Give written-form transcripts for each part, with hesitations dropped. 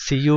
Cu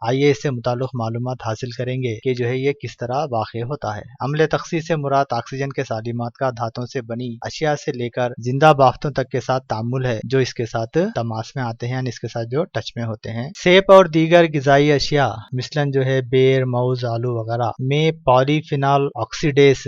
آئیے اس سے متعلق معلومات حاصل کریں گے کہ جو ہے یہ کس طرح واقع ہوتا ہے۔ عمل تخصیص سے مراد آکسیجن کے سالمات کا دھاتوں سے بنی اشیاء سے لے کر زندہ بافتوں تک کے ساتھ تعامل ہے جو اس کے ساتھ تماس میں آتے ہیں، یعنی اس کے ساتھ جو ٹچ میں ہوتے ہیں۔ سیب اور دیگر غذائی اشیاء مثلاً جو ہے بیر، موز، آلو وغیرہ میں پولی فینال آکسیڈیز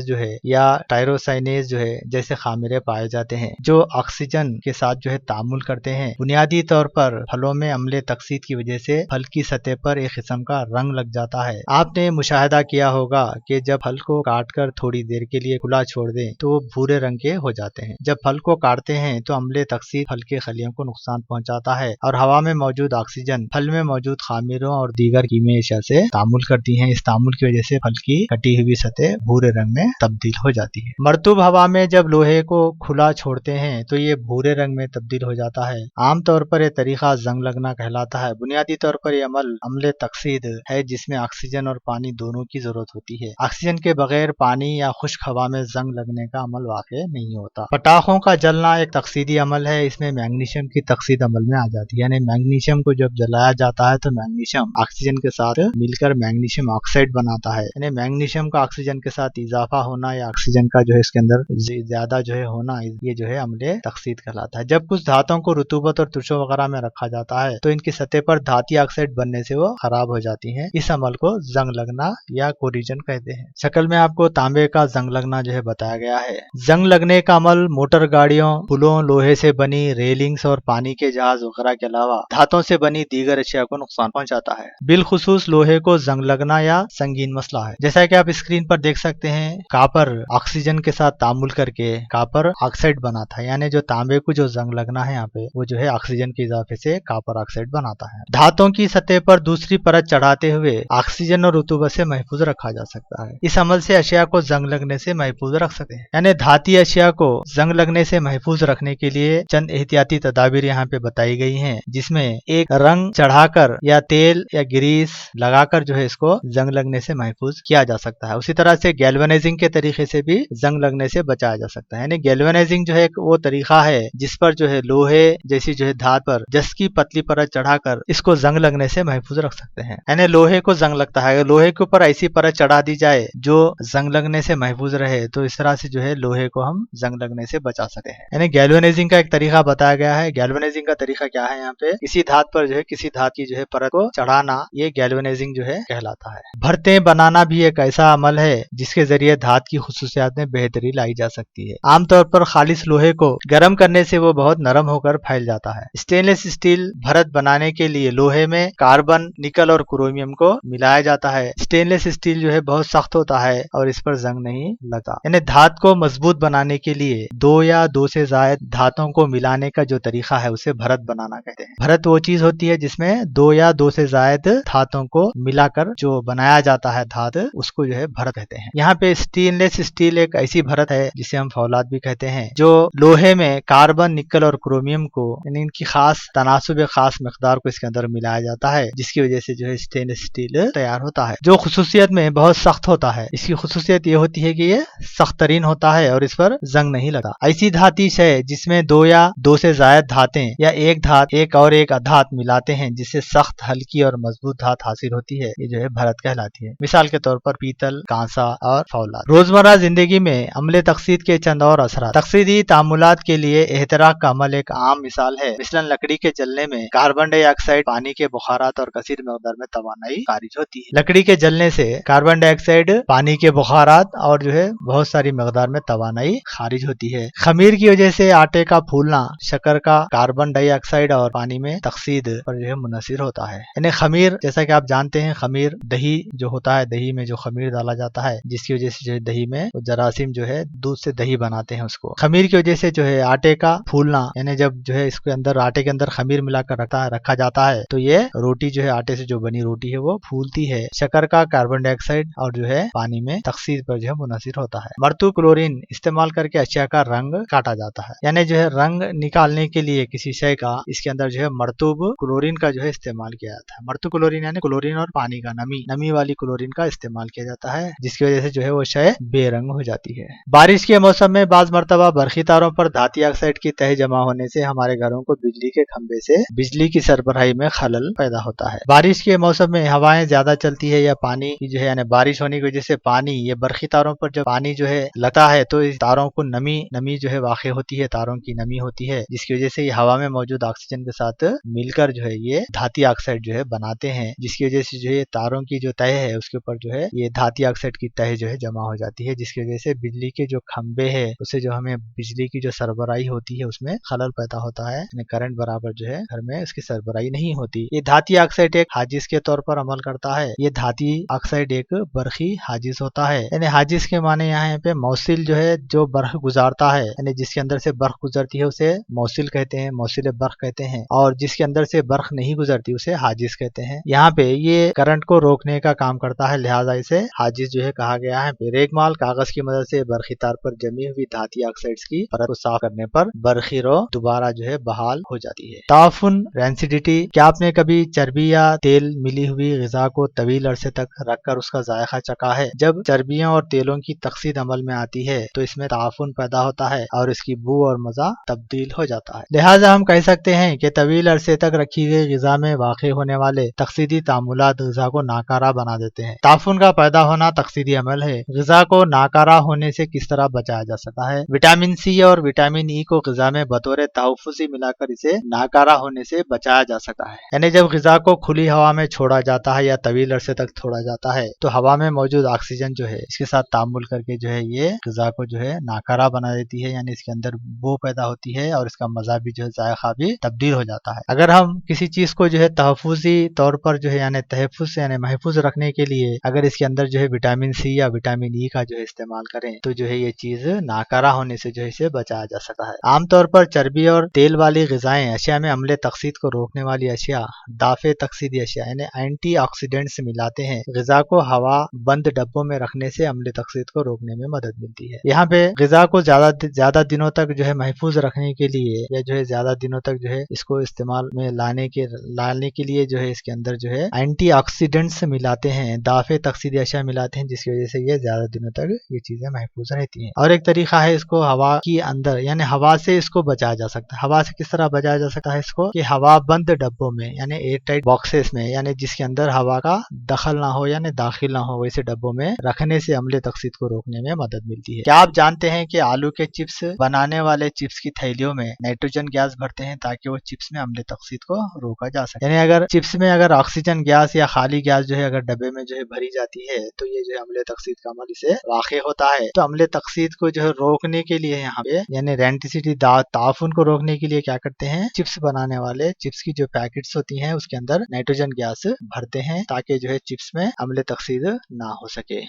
جو ہے یا ٹائروسائنیز جو ہے جیسے خامرے پائے جاتے ہیں جو آکسیجن کے ساتھ جو ہے تعامل کرتے ہیں۔ بنیادی طور پر پھلوں میں عمل تخصیص کی وجہ سے پھل کی سطح پر ایک قسم کا رنگ لگ جاتا ہے۔ آپ نے مشاہدہ کیا ہوگا کہ جب پھل کو کاٹ کر تھوڑی دیر کے لیے کھلا چھوڑ دیں تو وہ بھورے رنگ کے ہو جاتے ہیں۔ جب پھل کو کاٹتے ہیں تو عمل تخصیص پھل کے خلیوں کو نقصان پہنچاتا ہے اور ہوا میں موجود آکسیجن پھل میں موجود خامیروں اور دیگر کیمیائی اشیاء سے تعامل کرتی ہیں۔ اس تعامل کی وجہ سے پھل کی کٹی ہوئی سطح بھورے رنگ میں تبدیل ہو جاتی ہے۔ مرطوب ہوا میں جب لوہے کو کھلا چھوڑتے ہیں تو یہ بھورے رنگ میں تبدیل ہو جاتا ہے۔ عام طور پر یہ طریقہ زنگ لگنا کہلاتا ہے۔ بنیادی طور پر یہ عمل تقسید ہے جس میں آکسیجن اور پانی دونوں کی ضرورت ہوتی ہے۔ آکسیجن کے بغیر پانی یا خشک ہوا میں زنگ لگنے کا عمل واقع نہیں ہوتا۔ پٹاخوں کا جلنا ایک تقسیدی عمل ہے۔ اس میں میگنیشیم کی تقسید عمل میں آ جاتی ہے، یعنی میگنیشیم کو جب جلایا جاتا ہے تو میگنیشیم آکسیجن کے ساتھ مل کر میگنیشیم آکسائڈ بناتا ہے، یعنی میگنیشیم کا آکسیجن کے ساتھ اضافہ ہونا یا آکسیجن کا جو ہے اس کے اندر زیادہ جو ہے ہونا، یہ جو ہے عمل تقسید کہلاتا ہے۔ جب کچھ دھاتوں کو رطوبت اور تشو وغیرہ میں رکھا جاتا ہے تو ان کی سطح پر دھاتی آکسائڈ بننے سے وہ خراب ہو جاتی ہیں۔ اس عمل کو زنگ لگنا یا کوریجن کہتے ہیں۔ شکل میں آپ کو تانبے کا زنگ لگنا جو ہے بتایا گیا ہے۔ زنگ لگنے کا عمل موٹر گاڑیوں، پلوں، لوہے سے بنی ریلنگز اور پانی کے جہاز وغیرہ کے علاوہ دھاتوں سے بنی دیگر اشیاء کو نقصان پہنچاتا ہے۔ بالخصوص لوہے کو زنگ لگنا یا سنگین مسئلہ ہے۔ جیسا کہ آپ اسکرین پر دیکھ سکتے ہیں، کاپر آکسیجن کے ساتھ تعامل کر کے کاپر آکسائڈ بناتا ہے، یعنی جو تانبے کو جو زنگ لگنا ہے یہاں پہ وہ جو ہے آکسیجن کے اضافے سے کاپر آکسائڈ بناتا ہے۔ دھاتوں کی سطح پر دوسری پرت چڑھاتے ہوئے آکسیجن اور رطوبت سے محفوظ رکھا جا سکتا ہے۔ اس عمل سے اشیاء کو زنگ لگنے سے محفوظ رکھ سکتے ہیں، یعنی دھاتی اشیاء کو زنگ لگنے سے محفوظ رکھنے کے لیے چند احتیاطی تدابیر یہاں پہ بتائی گئی ہیں، جس میں ایک رنگ چڑھا کر یا تیل یا گریس لگا کر جو ہے اس کو زنگ لگنے سے محفوظ کیا جا سکتا ہے۔ اسی طرح سے گیلونائزنگ کے طریقے سے بھی زنگ لگنے سے بچایا جا سکتا ہے، یعنی گیلونائزنگ جو ہے وہ طریقہ ہے جس پر جو ہے لوہے جیسی جو ہے دھات پر جس کی پتلی پرت چڑھا کر اس کو زنگ لگنے سے محفوظ رکھ سکتے ہیں، یعنی لوہے کو زنگ لگتا ہے، لوہے کے اوپر ایسی پرت چڑھا دی جائے جو زنگ لگنے سے محفوظ رہے تو اس طرح سے جو ہے لوہے کو ہم زنگ لگنے سے بچا سکتے ہیں۔ یعنی گیلونائزنگ کا ایک طریقہ بتایا گیا ہے۔ گیلونائزنگ کا طریقہ کیا ہے؟ یہاں پہ کسی دھات پر جو ہے کسی دھات کی جو ہے پرت کو چڑھانا، یہ گیلونائزنگ جو ہے کہلاتا ہے۔ بھرتیں بنانا بھی ایک ایسا عمل ہے جس کے ذریعے دھات کی خصوصیات میں بہتری لائی جا سکتی ہے۔ عام طور پر خالص لوہے کو گرم کرنے سے وہ بہت نرم ہو کر پھیل جاتا ہے۔ اسٹین لیس اسٹیل بھرت بنانے کے لیے لوہے میں کاربن، نکل اور کرومیم کو ملایا جاتا ہے۔ اسٹین لیس اسٹیل جو ہے بہت سخت ہوتا ہے اور اس پر زنگ نہیں لگتا، یعنی دھات کو مضبوط بنانے کے لیے دو یا دو سے زائد دھاتوں کو ملانے کا جو طریقہ ہے اسے بھرت بنانا کہتے ہیں۔ بھرت وہ چیز ہوتی ہے جس میں دو یا دو سے زائد دھاتوں کو ملا کر جو بنایا جاتا ہے دھات، اس کو جو ہے بھرت کہتے ہیں۔ یہاں پہ اسٹین لیس اسٹیل ایک ایسی بھرت ہے جسے ہم فولاد بھی کہتے ہیں، جو لوہے میں کاربن، نکل اور کرومیم کو یعنی ان کی خاص تناسب، خاص مقدار کو اس کے اندر ملایا جاتا ہے، جس کی وجہ سے جو ہے اسٹین لیس اسٹیل تیار ہوتا ہے، جو خصوصیت میں بہت سخت ہوتا ہے۔ اس کی خصوصیت یہ ہوتی ہے کہ یہ سخت ترین ہوتا ہے اور اس پر زنگ نہیں لگا۔ ایسی دھاتیش ہے جس میں دو یا دو سے زائد دھاتیں یا ایک دھات ایک اور ایک دھات ملاتے ہیں جس سے سخت، ہلکی اور مضبوط دھات حاصل ہوتی ہے، یہ جو ہے بھرت کہلاتی ہے۔ مثال کے طور پر پیتل، کانسا اور فولاد۔ روزمرہ زندگی میں عمل تقسید کے چند اور اثرات۔ تقسیدی تعاملات کے لیے احتراق کا عمل ایک عام مثال ہے۔ مثلاً لکڑی کے جلنے میں کاربن ڈائی آکسائڈ، پانی کے بخارات اور کثیر مقدار میں توانائی خارج ہوتی ہے۔ لکڑی کے جلنے سے کاربن ڈائی آکسائڈ، پانی کے بخارات اور جو ہے بہت ساری مقدار میں توانائی خارج ہوتی ہے۔ خمیر کی وجہ سے آٹے کا پھولنا شکر کا کاربن ڈائی آکسائڈ اور پانی میں تقسید پر جو ہے منحصر ہوتا ہے۔ یعنی خمیر، جیسا کہ آپ جانتے ہیں، خمیر دہی جو ہوتا ہے، دہی میں جو خمیر ڈالا جاتا ہے جس کی وجہ سے جو ہے دہی میں جراثیم جو ہے دودھ سے دہی بناتے ہیں، اس کو خمیر کی وجہ سے جو ہے آٹے کا پھولنا، یعنی جب جو ہے اس کے اندر آٹے کے اندر خمیر ملا کر رکھا جاتا ہے تو یہ روٹی جو ہے آٹے سے جو بنی روٹی ہے وہ پھولتی ہے۔ شکر کا کاربن ڈائی آکسائڈ اور جو ہے پانی میں تقسید پر جو ہے منحصر ہوتا ہے۔ مرطوب کلورین استعمال کر کے اشیاء کا رنگ کاٹا جاتا ہے، یعنی جو ہے رنگ نکالنے کے لیے کسی شے کا اس کے اندر جو ہے مرطوب کلورین کا جو ہے استعمال کیا جاتا ہے۔ مرطوب کلورین یعنی کلورین اور پانی کا نمی والی کلورین کا استعمال کیا جاتا ہے، جس کی وجہ سے جو ہے وہ شے بے رنگ ہو جاتی ہے۔ بارش کے موسم میں بعض مرتبہ برقی تاروں پر دھاتی آکسائڈ کی تہ جمع ہونے سے ہمارے گھروں کو بجلی کے کھمبے سے بجلی کی سربراہی بھرائی میں خلل پیدا ہوتا ہے۔ بارش کے موسم میں ہوائیں زیادہ چلتی ہے یا پانی کی جو ہے یعنی بارش ہونے کی وجہ سے پانی یہ برقی تاروں پر جب پانی جو ہے لگتا ہے تو اس تاروں کو نمی جو ہے واقع ہوتی ہے، تاروں کی نمی ہوتی ہے، جس کی وجہ سے یہ ہوا میں موجود آکسیجن کے ساتھ مل کر جو ہے یہ دھاتی آکسائڈ جو ہے بناتے ہیں، جس کی وجہ سے جو ہے تاروں کی جو تہ ہے اس کے اوپر جو ہے یہ دھاتی آکسائڈ کی تہ جو ہے جمع ہو جاتی ہے، جس کی وجہ سے بجلی کے جو کھمبے ہے اسے جو ہمیں بجلی کی جو سربراہی ہوتی ہے اس میں خلل پیدا ہوتا ہے، یعنی کرنٹ برابر جو ہے گھر میں اس کی سربراہی نہیں ہوتی۔ یہ دھاتی آکسائڈ ایک حاجز کے طور پر عمل کرتا ہے۔ یہ دھاتی آکسائڈ ایک برقی حاجز ہوتا ہے، یعنی حاجز کے معنی یہاں پہ موصل جو ہے جو برق گزارتا ہے، یعنی جس کے اندر سے برق گزرتی ہے اسے موصل کہتے ہیں، موصل برق کہتے ہیں، اور جس کے اندر سے برق نہیں گزرتی اسے حاجز کہتے ہیں۔ یہاں پہ یہ کرنٹ کو روکنے کا کام کرتا ہے، لہٰذا اسے حاجز جو ہے کہا گیا ہے۔ ریگمال کاغذ کی مدد سے برقی تار پر جمی ہوئی دھاتی آکسائڈز کی پرت کو صاف کرنے پر برقی رو دوبارہ جو ہے بحال ہو جاتی ہے۔ تعفن رینسیڈیٹی، کیا آپ نے کبھی چربی یا تیل ملی ہوئی غذا کو طویل عرصے تک رکھ کر اس کا ذائقہ چکھا ہے؟ جب چربیوں اور تیلوں کی تقسیم عمل میں آتی ہے تو اس میں تعفن پیدا ہوتا ہے اور اس کی بو اور مزہ تبدیل ہو جاتا ہے، لہٰذا ہم کہہ سکتے ہیں کہ طویل عرصے تک رکھی گئی غذا میں واقع ہونے والے تقسیدی تعاملات غذا کو ناکارہ بنا دیتے ہیں۔ تعفن کا پیدا ہونا تقسیدی عمل ہے۔ غذا کو ناکارہ ہونے سے کس طرح بچایا جا سکتا ہے؟ وٹامن سی اور وٹامن ای کو غذا میں بطور تحفظی ملا کر اسے ناکارہ ہونے سے بچایا جا سکتا ہے، یعنی جب غذا کو کھلی ہوا میں چھوڑا جاتا ہے یا طویل عرصے تک چھوڑا جاتا ہے تو ہوا میں موجود آکسیجن جو ہے اس کے ساتھ تعامل کر کے جو ہے یہ غذا کو جو ہے ناکارہ بنا دیتی ہے، یعنی اس کے اندر بو پیدا ہوتی ہے اور اس کا مزہ بھی جو ہے ذائقہ بھی تبدیل ہو جاتا ہے۔ اگر ہم کسی چیز کو جو ہے تحفظی طور پر جو ہے یعنی تحفظ یعنی محفوظ رکھنے کے لیے اگر اس کے اندر جو ہے وٹامن سی یا وٹامن ای کا جو ہے استعمال کریں تو جو ہے یہ چیز ناکارہ ہونے سے جو ہے اسے بچایا جا سکتا ہے۔ عام طور پر چربی اور تیل والی غذائیں اشیاء میں عمل تقسید کو روکنے والی اشیاء، دافع تقسیدی اشیاء یعنی اینٹی آکسیڈنٹس ملاتے ہیں۔ غذا کو ہوا بند ڈبوں میں رکھنے سے عمل تقسید کو روکنے میں مدد ملتی ہے۔ یہاں پہ غذا کو زیادہ دنوں تک جو ہے محفوظ رکھنے کے لیے یا جو ہے زیادہ دنوں تک جو ہے اس کو استعمال میں لانے کے لیے جو ہے اس کے اندر جو ہے اینٹی آکسیڈنٹس ملاتے ہیں، دافع تقسیدی اشیاء ملاتے ہیں، جس کی وجہ سے یہ زیادہ دنوں تک یہ چیزیں محفوظ رہتی ہیں۔ اور ایک طریقہ ہے اس کو ہوا کی اندر یعنی ہوا سے اس کو بچایا جا سکتا ہے۔ ہوا سے کس طرح بچایا جا سکتا ہے اس کو کہ ہوا بند ڈبوں میں یعنی ایئر ٹائٹ باکسز میں یعنی جس کے اندر ہوا کا دخل نہ ہو یعنی داخل نہ ہو ویسے ڈبوں میں رکھنے سے عمل تقسید کو روکنے میں مدد ملتی ہے۔ کیا آپ جانتے ہیں کہ آلو کے چپس بنانے والے چپس کی تھیلیوں میں نائٹروجن گیس بھرتے ہیں تاکہ وہ چپس میں عمل تقسید کو روکا جا سکے؟ یعنی اگر چپس میں اگر آکسیجن گیس یا خالی گیس جو ہے اگر ڈبے میں جو ہے بھری جاتی ہے تو یہ جو ہے عمل تقسید کا عمل اسے واقع ہوتا ہے۔ تو عمل تقسید کو جو ہے روکنے کے لیے یہاں پہ یعنی رینٹیسٹی تعفن کو روکنے کے لیے کیا کرتے ہیں، چپس بنانے والے چپس کی جو پیکٹس ہوتی ہیں اس کے اندر نائٹروجن گیس بھرتے ہیں تاکہ جو ہے چپس میں عمل تقسید نہ ہو سکے۔